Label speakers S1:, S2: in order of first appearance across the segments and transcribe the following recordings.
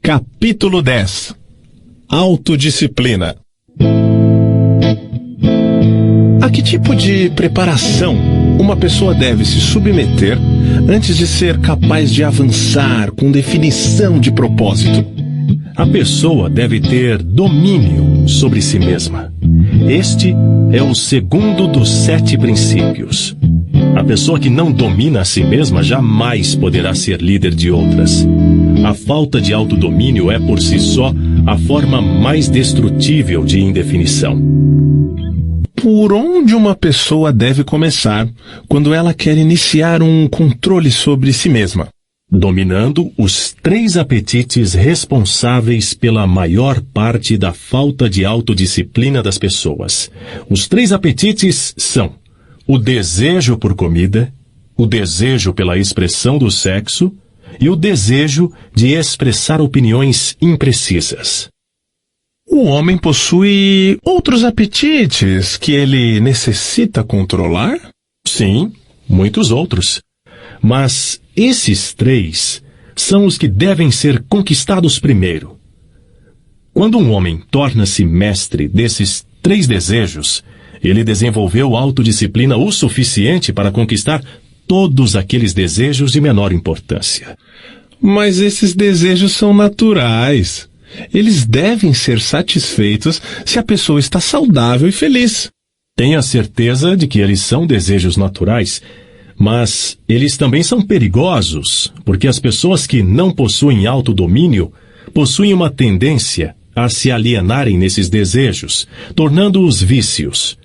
S1: Capítulo 10. Autodisciplina. A que tipo de preparação uma pessoa deve se submeter antes de ser capaz de avançar com definição de propósito?
S2: A pessoa deve ter domínio sobre si mesma. Este é o segundo dos 7 princípios. A pessoa que não domina a si mesma jamais poderá ser líder de outras. A falta de autodomínio é, por si só, a forma mais destrutível de indefinição.
S1: Por onde uma pessoa deve começar quando ela quer iniciar um controle sobre si mesma?
S2: Dominando os 3 apetites responsáveis pela maior parte da falta de autodisciplina das pessoas. Os 3 apetites são o desejo por comida, o desejo pela expressão do sexo e o desejo de expressar opiniões imprecisas.
S1: O homem possui outros apetites que ele necessita controlar?
S2: Sim, muitos outros. Mas esses 3 são os que devem ser conquistados primeiro. Quando um homem torna-se mestre desses 3 desejos, ele desenvolveu autodisciplina o suficiente para conquistar todos aqueles desejos de menor importância.
S1: Mas esses desejos são naturais. Eles devem ser satisfeitos se a pessoa está saudável e feliz.
S2: Tenha certeza de que eles são desejos naturais, mas eles também são perigosos, porque as pessoas que não possuem autodomínio possuem uma tendência a se alienarem nesses desejos, tornando-os vícios.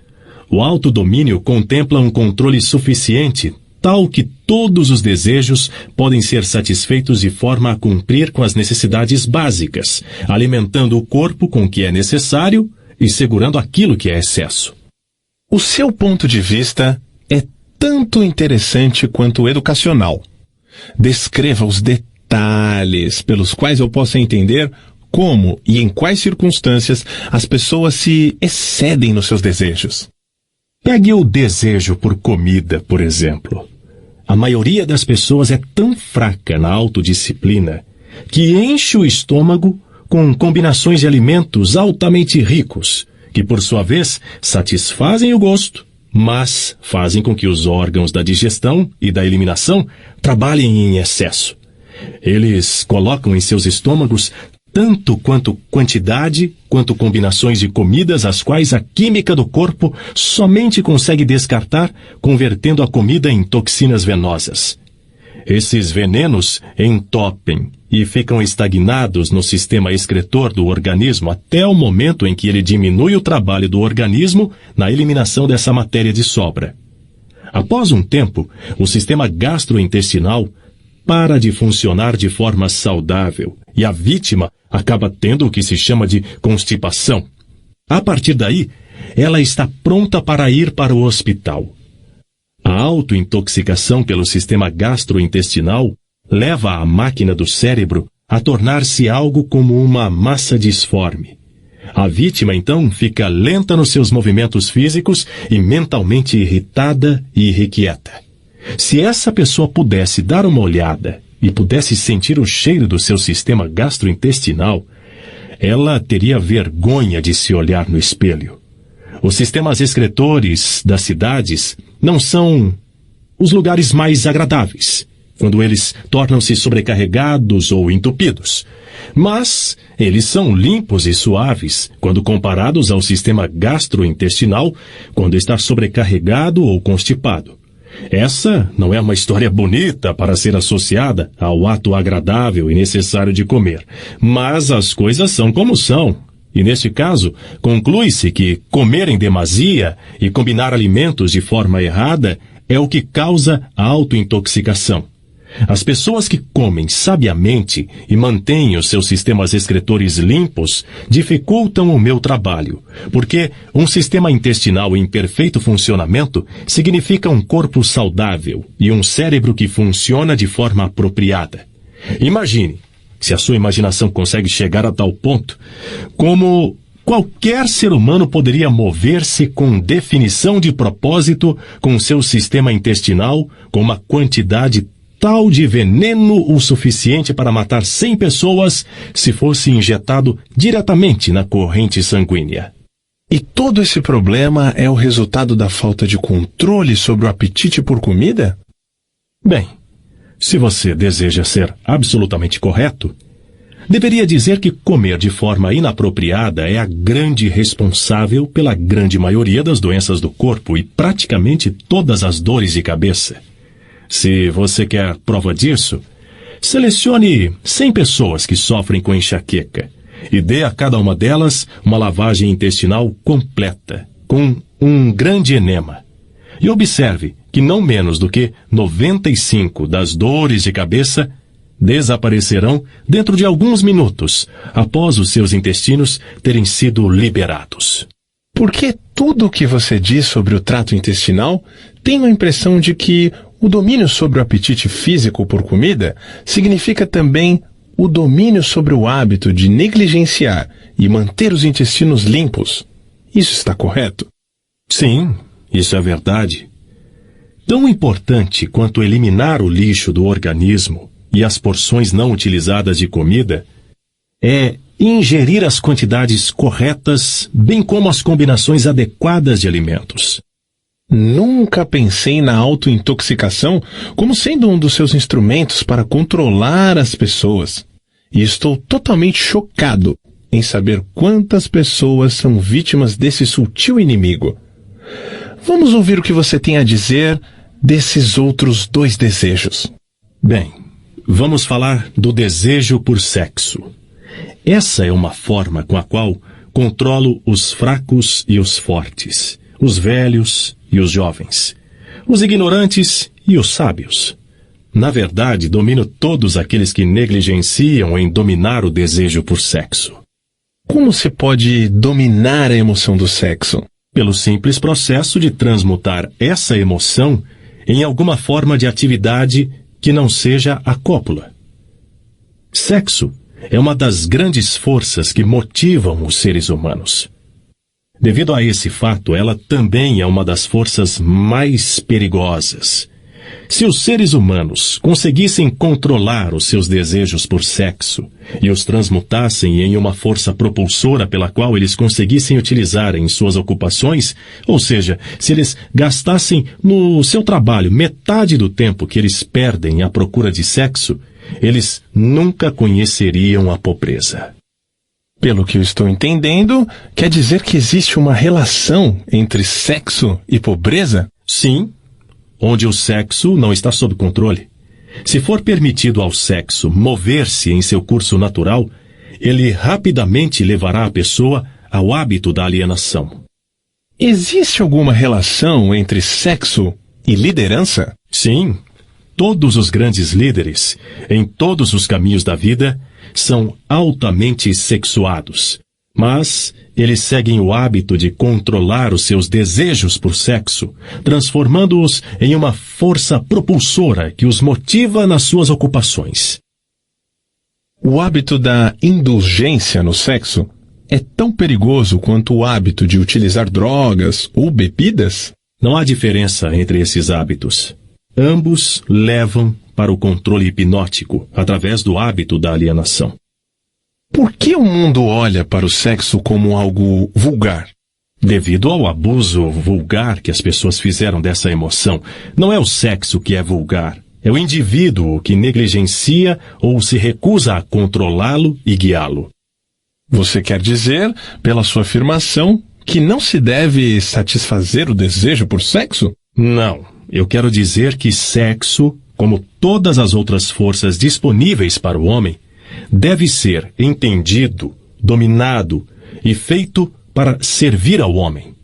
S2: O autodomínio contempla um controle suficiente, tal que todos os desejos podem ser satisfeitos de forma a cumprir com as necessidades básicas, alimentando o corpo com o que é necessário e segurando aquilo que é excesso.
S1: O seu ponto de vista é tanto interessante quanto educacional. Descreva os detalhes pelos quais eu possa entender como e em quais circunstâncias as pessoas se excedem nos seus desejos.
S2: Pegue o desejo por comida, por exemplo. A maioria das pessoas é tão fraca na autodisciplina que enche o estômago com combinações de alimentos altamente ricos, que por sua vez satisfazem o gosto, mas fazem com que os órgãos da digestão e da eliminação trabalhem em excesso. Eles colocam em seus estômagos tanto quanto quantidade, quanto combinações de comidas as quais a química do corpo somente consegue descartar, convertendo a comida em toxinas venosas. Esses venenos entopem e ficam estagnados no sistema excretor do organismo até o momento em que ele diminui o trabalho do organismo na eliminação dessa matéria de sobra. Após um tempo, o sistema gastrointestinal para de funcionar de forma saudável e a vítima acaba tendo o que se chama de constipação. A partir daí, ela está pronta para ir para o hospital. A autointoxicação pelo sistema gastrointestinal leva a máquina do cérebro a tornar-se algo como uma massa disforme. A vítima, então, fica lenta nos seus movimentos físicos e mentalmente irritada e irrequieta. Se essa pessoa pudesse dar uma olhada e pudesse sentir o cheiro do seu sistema gastrointestinal, ela teria vergonha de se olhar no espelho. Os sistemas excretores das cidades não são os lugares mais agradáveis, quando eles tornam-se sobrecarregados ou entupidos. Mas eles são limpos e suaves quando comparados ao sistema gastrointestinal, quando está sobrecarregado ou constipado. Essa não é uma história bonita para ser associada ao ato agradável e necessário de comer, mas as coisas são como são. E neste caso, conclui-se que comer em demasia e combinar alimentos de forma errada é o que causa a autointoxicação. As pessoas que comem sabiamente e mantêm os seus sistemas excretores limpos dificultam o meu trabalho, porque um sistema intestinal em perfeito funcionamento significa um corpo saudável e um cérebro que funciona de forma apropriada. Imagine, se a sua imaginação consegue chegar a tal ponto, como qualquer ser humano poderia mover-se com definição de propósito com seu sistema intestinal com uma quantidade letal de veneno o suficiente para matar 100 pessoas se fosse injetado diretamente na corrente sanguínea.
S1: E todo esse problema é o resultado da falta de controle sobre o apetite por comida?
S2: Bem, se você deseja ser absolutamente correto, deveria dizer que comer de forma inapropriada é a grande responsável pela grande maioria das doenças do corpo e praticamente todas as dores de cabeça. Se você quer prova disso, selecione 100 pessoas que sofrem com enxaqueca e dê a cada uma delas uma lavagem intestinal completa, com um grande enema. E observe que não menos do que 95 das dores de cabeça desaparecerão dentro de alguns minutos, após os seus intestinos terem sido liberados.
S1: Porque tudo o que você diz sobre o trato intestinal, tenho a impressão de que o domínio sobre o apetite físico por comida significa também o domínio sobre o hábito de negligenciar e manter os intestinos limpos. Isso está correto?
S2: Sim, isso é verdade. Tão importante quanto eliminar o lixo do organismo e as porções não utilizadas de comida é ingerir as quantidades corretas, bem como as combinações adequadas de alimentos.
S1: Nunca pensei na autointoxicação como sendo um dos seus instrumentos para controlar as pessoas. E estou totalmente chocado em saber quantas pessoas são vítimas desse sutil inimigo. Vamos ouvir o que você tem a dizer desses outros 2 desejos.
S2: Bem, vamos falar do desejo por sexo. Essa é uma forma com a qual controlo os fracos e os fortes, os velhos e os jovens, os ignorantes e os sábios. Na verdade, domino todos aqueles que negligenciam em dominar o desejo por sexo.
S1: Como se pode dominar a emoção do sexo?
S2: Pelo simples processo de transmutar essa emoção em alguma forma de atividade que não seja a cópula. Sexo é uma das grandes forças que motivam os seres humanos. Devido a esse fato, ela também é uma das forças mais perigosas. Se os seres humanos conseguissem controlar os seus desejos por sexo e os transmutassem em uma força propulsora pela qual eles conseguissem utilizar em suas ocupações, ou seja, se eles gastassem no seu trabalho metade do tempo que eles perdem à procura de sexo, eles nunca conheceriam a pobreza.
S1: Pelo que eu estou entendendo, quer dizer que existe uma relação entre sexo e pobreza?
S2: Sim, onde o sexo não está sob controle. Se for permitido ao sexo mover-se em seu curso natural, ele rapidamente levará a pessoa ao hábito da alienação.
S1: Existe alguma relação entre sexo e liderança?
S2: Sim, todos os grandes líderes, em todos os caminhos da vida, são altamente sexuados, mas eles seguem o hábito de controlar os seus desejos por sexo, transformando-os em uma força propulsora que os motiva nas suas ocupações.
S1: O hábito da indulgência no sexo é tão perigoso quanto o hábito de utilizar drogas ou bebidas?
S2: Não há diferença entre esses hábitos. Ambos levam para o controle hipnótico através do hábito da alienação.
S1: Por que o mundo olha para o sexo como algo vulgar?
S2: Devido ao abuso vulgar que as pessoas fizeram dessa emoção, não é o sexo que é vulgar, é o indivíduo que negligencia ou se recusa a controlá-lo e guiá-lo.
S1: Você quer dizer, pela sua afirmação, que não se deve satisfazer o desejo por sexo?
S2: Não, eu quero dizer que sexo, como todas as outras forças disponíveis para o homem, deve ser entendido, dominado e feito para servir ao homem.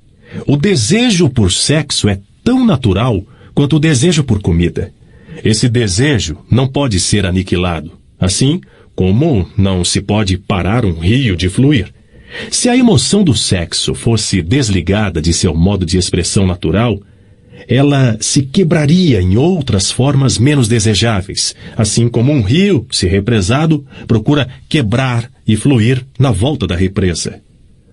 S2: O desejo por sexo é tão natural quanto o desejo por comida. Esse desejo não pode ser aniquilado, assim como não se pode parar um rio de fluir. Se a emoção do sexo fosse desligada de seu modo de expressão natural, ela se quebraria em outras formas menos desejáveis, assim como um rio, se represado, procura quebrar e fluir na volta da represa.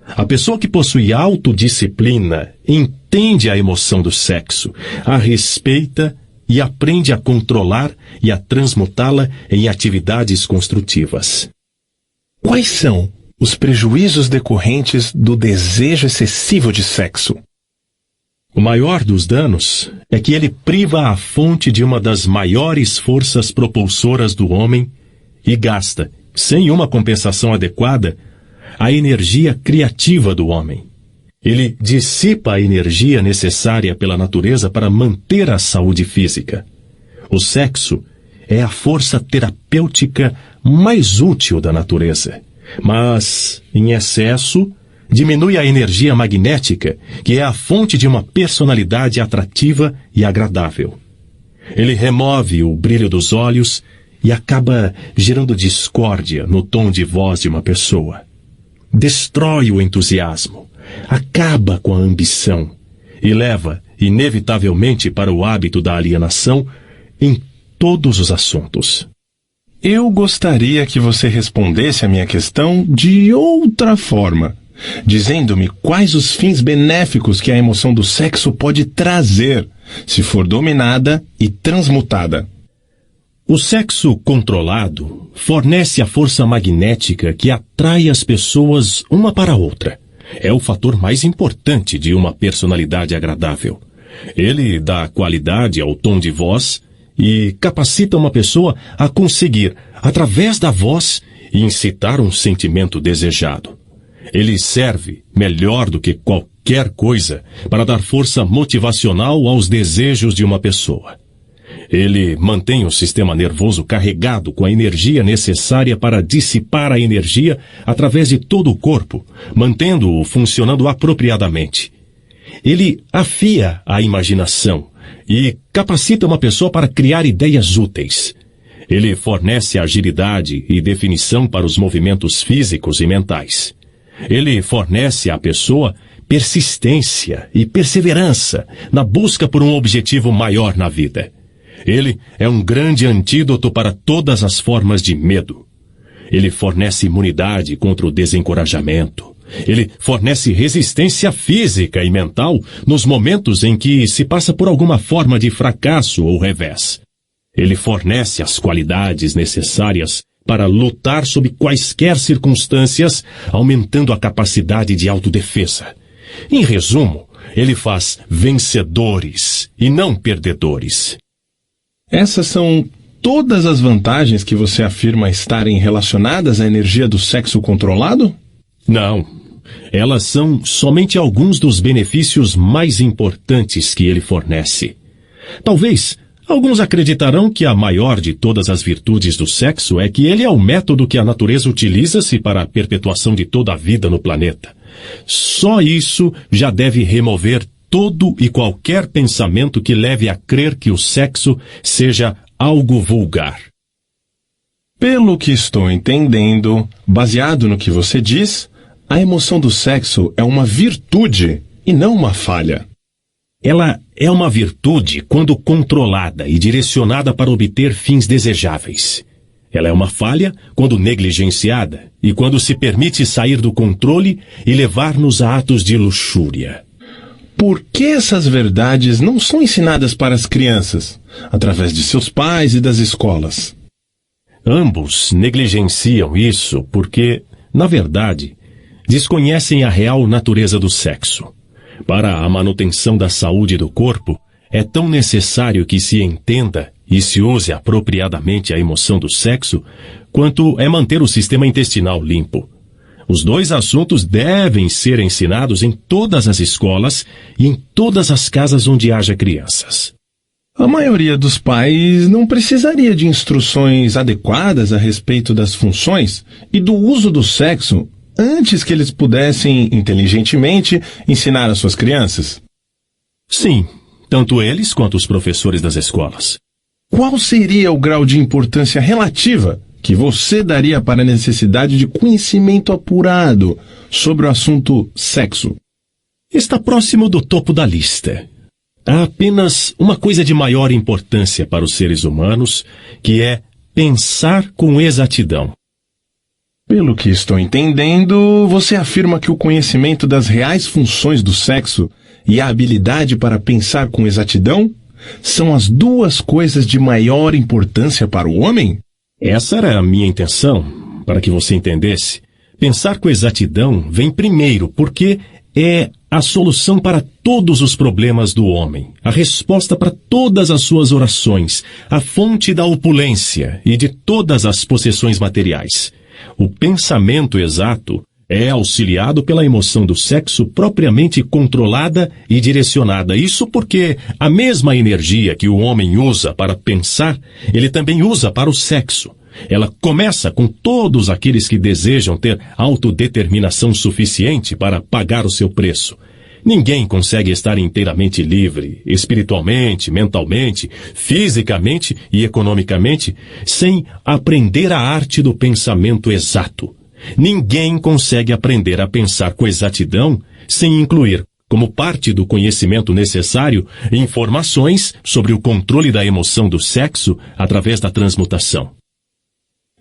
S2: A pessoa que possui autodisciplina entende a emoção do sexo, a respeita e aprende a controlar e a transmutá-la em atividades construtivas.
S1: Quais são os prejuízos decorrentes do desejo excessivo de sexo?
S2: O maior dos danos é que ele priva a fonte de uma das maiores forças propulsoras do homem e gasta, sem uma compensação adequada, a energia criativa do homem. Ele dissipa a energia necessária pela natureza para manter a saúde física. O sexo é a força terapêutica mais útil da natureza, mas, em excesso, diminui a energia magnética, que é a fonte de uma personalidade atrativa e agradável. Ele remove o brilho dos olhos e acaba gerando discórdia no tom de voz de uma pessoa. Destrói o entusiasmo, acaba com a ambição e leva, inevitavelmente, para o hábito da alienação em todos os assuntos.
S1: Eu gostaria que você respondesse a minha questão de outra forma, dizendo-me quais os fins benéficos que a emoção do sexo pode trazer, se for dominada e transmutada.
S2: O sexo controlado fornece a força magnética que atrai as pessoas uma para a outra. É o fator mais importante de uma personalidade agradável. Ele dá qualidade ao tom de voz e capacita uma pessoa a conseguir, através da voz, incitar um sentimento desejado. Ele serve, melhor do que qualquer coisa, para dar força motivacional aos desejos de uma pessoa. Ele mantém o sistema nervoso carregado com a energia necessária para dissipar a energia através de todo o corpo, mantendo-o funcionando apropriadamente. Ele afia a imaginação e capacita uma pessoa para criar ideias úteis. Ele fornece agilidade e definição para os movimentos físicos e mentais. Ele fornece à pessoa persistência e perseverança na busca por um objetivo maior na vida. Ele é um grande antídoto para todas as formas de medo. Ele fornece imunidade contra o desencorajamento. Ele fornece resistência física e mental nos momentos em que se passa por alguma forma de fracasso ou revés. Ele fornece as qualidades necessárias para lutar sob quaisquer circunstâncias, aumentando a capacidade de autodefesa. Em resumo, ele faz vencedores e não perdedores.
S1: Essas são todas as vantagens que você afirma estarem relacionadas à energia do sexo controlado?
S2: Não. Elas são somente alguns dos benefícios mais importantes que ele fornece. Talvez alguns acreditarão que a maior de todas as virtudes do sexo é que ele é o método que a natureza utiliza-se para a perpetuação de toda a vida no planeta. Só isso já deve remover todo e qualquer pensamento que leve a crer que o sexo seja algo vulgar.
S1: Pelo que estou entendendo, baseado no que você diz, a emoção do sexo é uma virtude e não uma falha.
S2: Ela é uma virtude quando controlada e direcionada para obter fins desejáveis. Ela é uma falha quando negligenciada e quando se permite sair do controle e levar-nos a atos de luxúria.
S1: Por que essas verdades não são ensinadas para as crianças, através de seus pais e das escolas?
S2: Ambos negligenciam isso porque, na verdade, desconhecem a real natureza do sexo. Para a manutenção da saúde do corpo, é tão necessário que se entenda e se use apropriadamente a emoção do sexo, quanto é manter o sistema intestinal limpo. Os dois assuntos devem ser ensinados em todas as escolas e em todas as casas onde haja crianças.
S1: A maioria dos pais não precisaria de instruções adequadas a respeito das funções e do uso do sexo antes que eles pudessem, inteligentemente, ensinar às suas crianças?
S2: Sim, tanto eles quanto os professores das escolas.
S1: Qual seria o grau de importância relativa que você daria para a necessidade de conhecimento apurado sobre o assunto sexo?
S2: Está próximo do topo da lista. Há apenas uma coisa de maior importância para os seres humanos, que é pensar com exatidão.
S1: Pelo que estou entendendo, você afirma que o conhecimento das reais funções do sexo e a habilidade para pensar com exatidão são as duas coisas de maior importância para o homem?
S2: Essa era a minha intenção, para que você entendesse. Pensar com exatidão vem primeiro, porque é a solução para todos os problemas do homem, a resposta para todas as suas orações, a fonte da opulência e de todas as possessões materiais. O pensamento exato é auxiliado pela emoção do sexo propriamente controlada e direcionada. Isso porque a mesma energia que o homem usa para pensar, ele também usa para o sexo. Ela começa com todos aqueles que desejam ter autodeterminação suficiente para pagar o seu preço. Ninguém consegue estar inteiramente livre, espiritualmente, mentalmente, fisicamente e economicamente, sem aprender a arte do pensamento exato. Ninguém consegue aprender a pensar com exatidão sem incluir, como parte do conhecimento necessário, informações sobre o controle da emoção do sexo através da transmutação.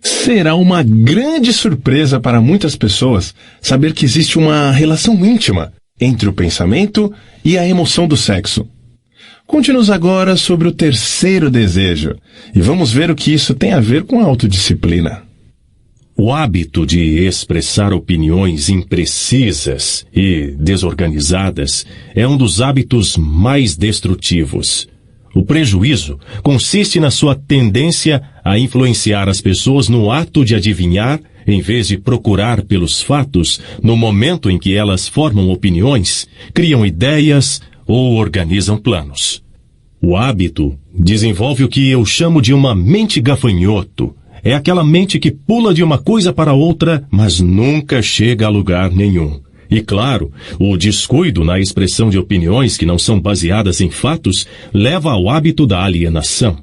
S1: Será uma grande surpresa para muitas pessoas saber que existe uma relação íntima entre o pensamento e a emoção do sexo. Conte-nos agora sobre o terceiro desejo e vamos ver o que isso tem a ver com a autodisciplina.
S2: O hábito de expressar opiniões imprecisas e desorganizadas é um dos hábitos mais destrutivos. O prejuízo consiste na sua tendência a influenciar as pessoas no ato de adivinhar, em vez de procurar pelos fatos, no momento em que elas formam opiniões, criam ideias ou organizam planos. O hábito desenvolve o que eu chamo de uma mente gafanhoto. É aquela mente que pula de uma coisa para outra, mas nunca chega a lugar nenhum. E claro, o descuido na expressão de opiniões que não são baseadas em fatos leva ao hábito da alienação.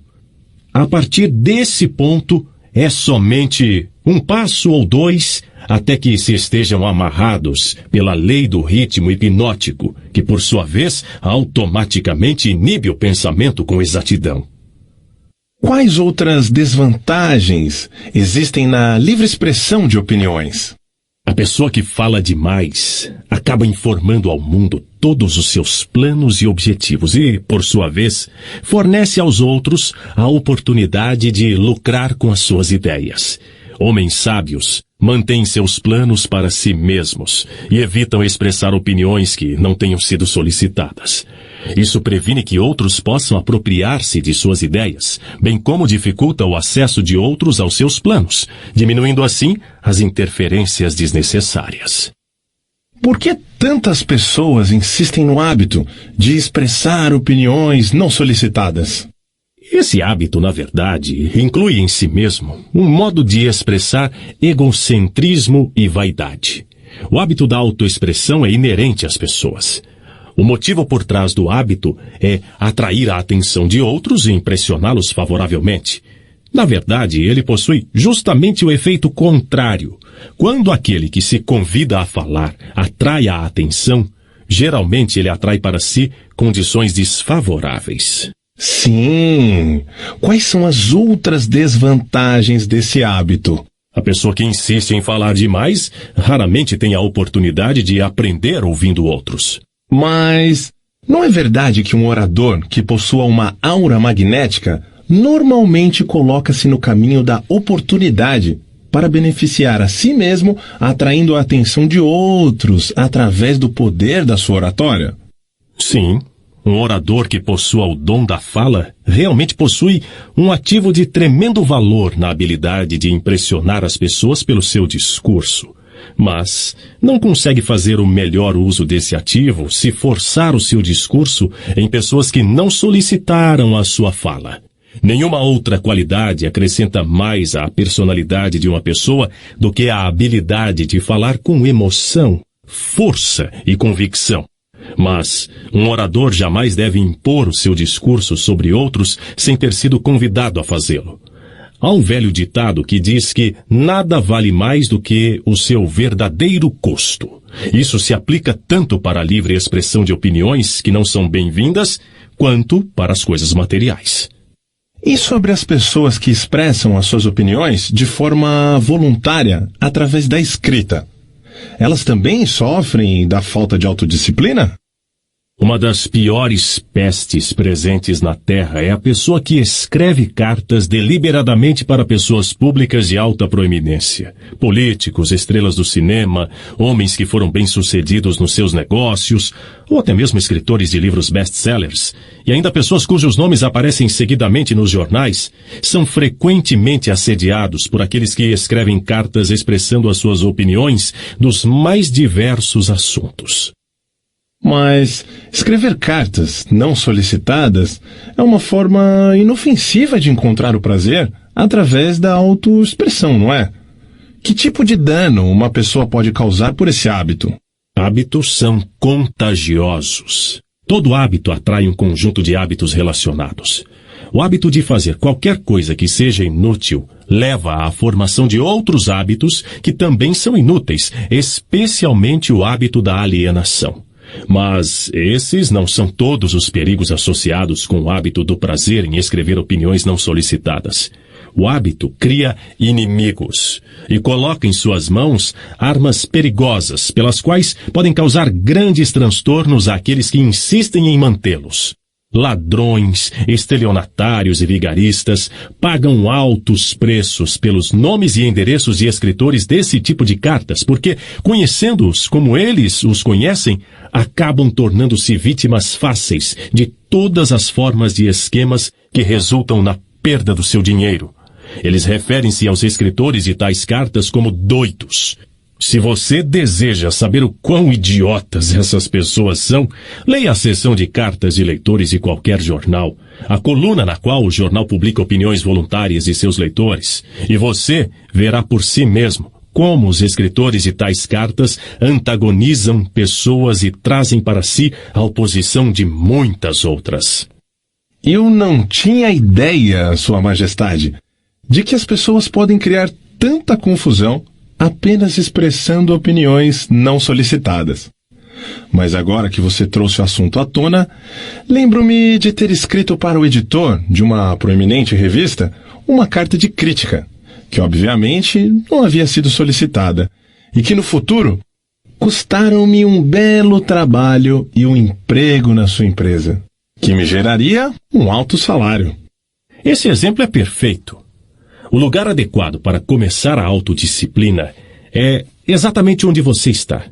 S2: A partir desse ponto, é somente um passo ou dois até que se estejam amarrados pela lei do ritmo hipnótico, que por sua vez automaticamente inibe o pensamento com exatidão.
S1: Quais outras desvantagens existem na livre expressão de opiniões?
S2: A pessoa que fala demais acaba informando ao mundo todos os seus planos e objetivos e, por sua vez, fornece aos outros a oportunidade de lucrar com as suas ideias. Homens sábios mantêm seus planos para si mesmos e evitam expressar opiniões que não tenham sido solicitadas. Isso previne que outros possam apropriar-se de suas ideias, bem como dificulta o acesso de outros aos seus planos, diminuindo assim as interferências desnecessárias.
S1: Por que tantas pessoas insistem no hábito de expressar opiniões não solicitadas?
S2: Esse hábito, na verdade, inclui em si mesmo um modo de expressar egocentrismo e vaidade. O hábito da autoexpressão é inerente às pessoas. O motivo por trás do hábito é atrair a atenção de outros e impressioná-los favoravelmente. Na verdade, ele possui justamente o efeito contrário. Quando aquele que se convida a falar atrai a atenção, geralmente ele atrai para si condições desfavoráveis.
S1: Sim. Quais são as outras desvantagens desse hábito?
S2: A pessoa que insiste em falar demais raramente tem a oportunidade de aprender ouvindo outros.
S1: Mas não é verdade que um orador que possua uma aura magnética normalmente coloca-se no caminho da oportunidade para beneficiar a si mesmo, atraindo a atenção de outros através do poder da sua oratória?
S2: Sim, um orador que possua o dom da fala realmente possui um ativo de tremendo valor na habilidade de impressionar as pessoas pelo seu discurso. Mas não consegue fazer o melhor uso desse ativo se forçar o seu discurso em pessoas que não solicitaram a sua fala. Nenhuma outra qualidade acrescenta mais à personalidade de uma pessoa do que a habilidade de falar com emoção, força e convicção. Mas um orador jamais deve impor o seu discurso sobre outros sem ter sido convidado a fazê-lo. Há um velho ditado que diz que nada vale mais do que o seu verdadeiro custo. Isso se aplica tanto para a livre expressão de opiniões que não são bem-vindas, quanto para as coisas materiais.
S1: E sobre as pessoas que expressam as suas opiniões de forma voluntária, através da escrita? Elas também sofrem da falta de autodisciplina?
S2: Uma das piores pestes presentes na Terra é a pessoa que escreve cartas deliberadamente para pessoas públicas de alta proeminência. Políticos, estrelas do cinema, homens que foram bem-sucedidos nos seus negócios, ou até mesmo escritores de livros best-sellers, e ainda pessoas cujos nomes aparecem seguidamente nos jornais, são frequentemente assediados por aqueles que escrevem cartas expressando as suas opiniões dos mais diversos assuntos.
S1: Mas escrever cartas não solicitadas é uma forma inofensiva de encontrar o prazer através da autoexpressão, não é? Que tipo de dano uma pessoa pode causar por esse hábito?
S2: Hábitos são contagiosos. Todo hábito atrai um conjunto de hábitos relacionados. O hábito de fazer qualquer coisa que seja inútil leva à formação de outros hábitos que também são inúteis, especialmente o hábito da alienação. Mas esses não são todos os perigos associados com o hábito do prazer em escrever opiniões não solicitadas. O hábito cria inimigos e coloca em suas mãos armas perigosas, pelas quais podem causar grandes transtornos àqueles que insistem em mantê-los. Ladrões, estelionatários e vigaristas pagam altos preços pelos nomes e endereços de escritores desse tipo de cartas, porque, conhecendo-os como eles os conhecem, acabam tornando-se vítimas fáceis de todas as formas de esquemas que resultam na perda do seu dinheiro. Eles referem-se aos escritores de tais cartas como doidos. Se você deseja saber o quão idiotas essas pessoas são, leia a seção de cartas de leitores de qualquer jornal, a coluna na qual o jornal publica opiniões voluntárias de seus leitores, e você verá por si mesmo como os escritores de tais cartas antagonizam pessoas e trazem para si a oposição de muitas outras.
S1: Eu não tinha ideia, Sua Majestade, de que as pessoas podem criar tanta confusão apenas expressando opiniões não solicitadas. Mas agora que você trouxe o assunto à tona, lembro-me de ter escrito para o editor de uma proeminente revista uma carta de crítica, que obviamente não havia sido solicitada, e que no futuro custaram-me um belo trabalho e um emprego na sua empresa, que me geraria um alto salário.
S2: Esse exemplo é perfeito. O lugar adequado para começar a autodisciplina é exatamente onde você está.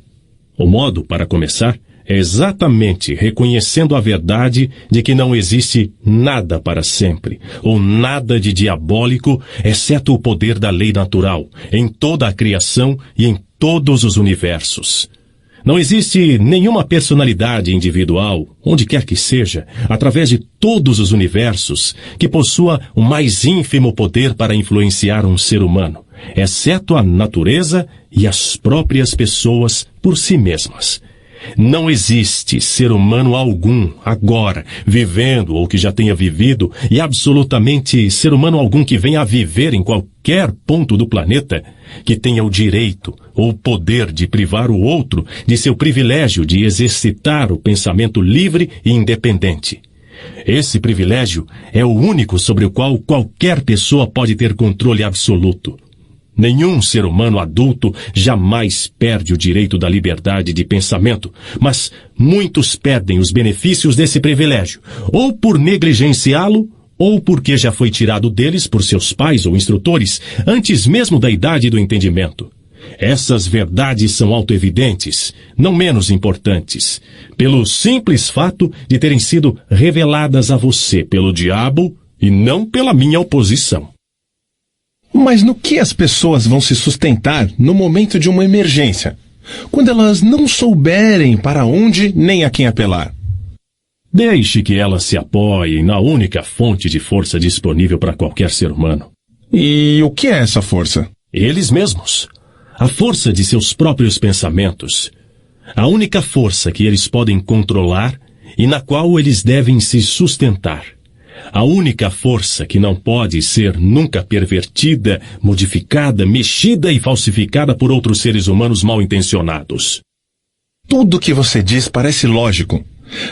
S2: O modo para começar é exatamente reconhecendo a verdade de que não existe nada para sempre, ou nada de diabólico, exceto o poder da lei natural, em toda a criação e em todos os universos. Não existe nenhuma personalidade individual, onde quer que seja, através de todos os universos, que possua o mais ínfimo poder para influenciar um ser humano, exceto a natureza e as próprias pessoas por si mesmas. Não existe ser humano algum, agora, vivendo ou que já tenha vivido, e absolutamente ser humano algum que venha a viver em qualquer ponto do planeta, que tenha o direito ou o poder de privar o outro de seu privilégio de exercitar o pensamento livre e independente. Esse privilégio é o único sobre o qual qualquer pessoa pode ter controle absoluto. Nenhum ser humano adulto jamais perde o direito da liberdade de pensamento, mas muitos perdem os benefícios desse privilégio, ou por negligenciá-lo, ou porque já foi tirado deles por seus pais ou instrutores, antes mesmo da idade do entendimento. Essas verdades são autoevidentes, não menos importantes, pelo simples fato de terem sido reveladas a você pelo diabo e não pela minha oposição.
S1: Mas no que as pessoas vão se sustentar no momento de uma emergência, quando elas não souberem para onde nem a quem apelar?
S2: Deixe que elas se apoiem na única fonte de força disponível para qualquer ser humano.
S1: E o que é essa força?
S2: Eles mesmos. A força de seus próprios pensamentos. A única força que eles podem controlar e na qual eles devem se sustentar. A única força que não pode ser nunca pervertida, modificada, mexida e falsificada por outros seres humanos mal intencionados.
S1: Tudo o que você diz parece lógico,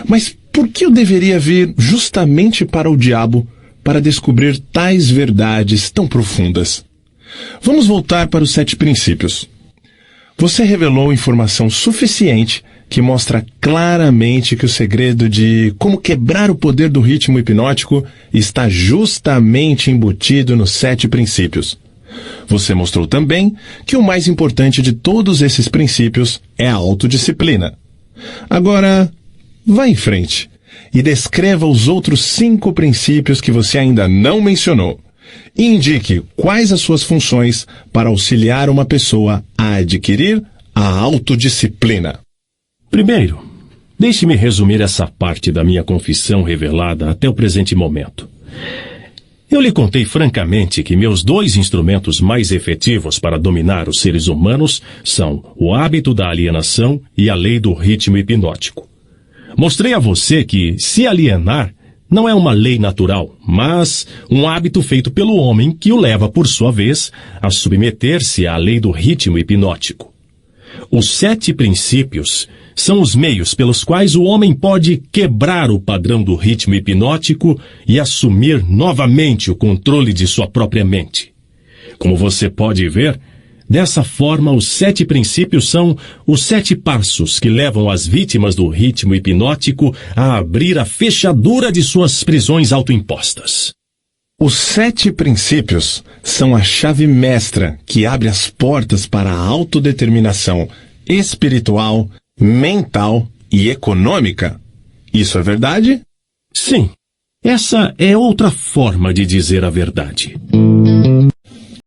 S1: mas por que eu deveria vir justamente para o diabo para descobrir tais verdades tão profundas? Vamos voltar para os 7 princípios. Você revelou informação suficiente que mostra claramente que o segredo de como quebrar o poder do ritmo hipnótico está justamente embutido nos 7 princípios. Você mostrou também que o mais importante de todos esses princípios é a autodisciplina. Agora, vá em frente e descreva os outros 5 princípios que você ainda não mencionou. E indique quais as suas funções para auxiliar uma pessoa a adquirir a autodisciplina.
S2: Primeiro, deixe-me resumir essa parte da minha confissão revelada até o presente momento. Eu lhe contei francamente que meus 2 instrumentos mais efetivos para dominar os seres humanos são o hábito da alienação e a lei do ritmo hipnótico. Mostrei a você que se alienar não é uma lei natural, mas um hábito feito pelo homem que o leva, por sua vez, a submeter-se à lei do ritmo hipnótico. Os 7 princípios são os meios pelos quais o homem pode quebrar o padrão do ritmo hipnótico e assumir novamente o controle de sua própria mente. Como você pode ver, dessa forma os 7 princípios são os 7 passos que levam as vítimas do ritmo hipnótico a abrir a fechadura de suas prisões autoimpostas.
S1: Os 7 princípios são a chave mestra que abre as portas para a autodeterminação espiritual, mental e econômica. Isso é verdade?
S2: Sim, essa é outra forma de dizer a verdade.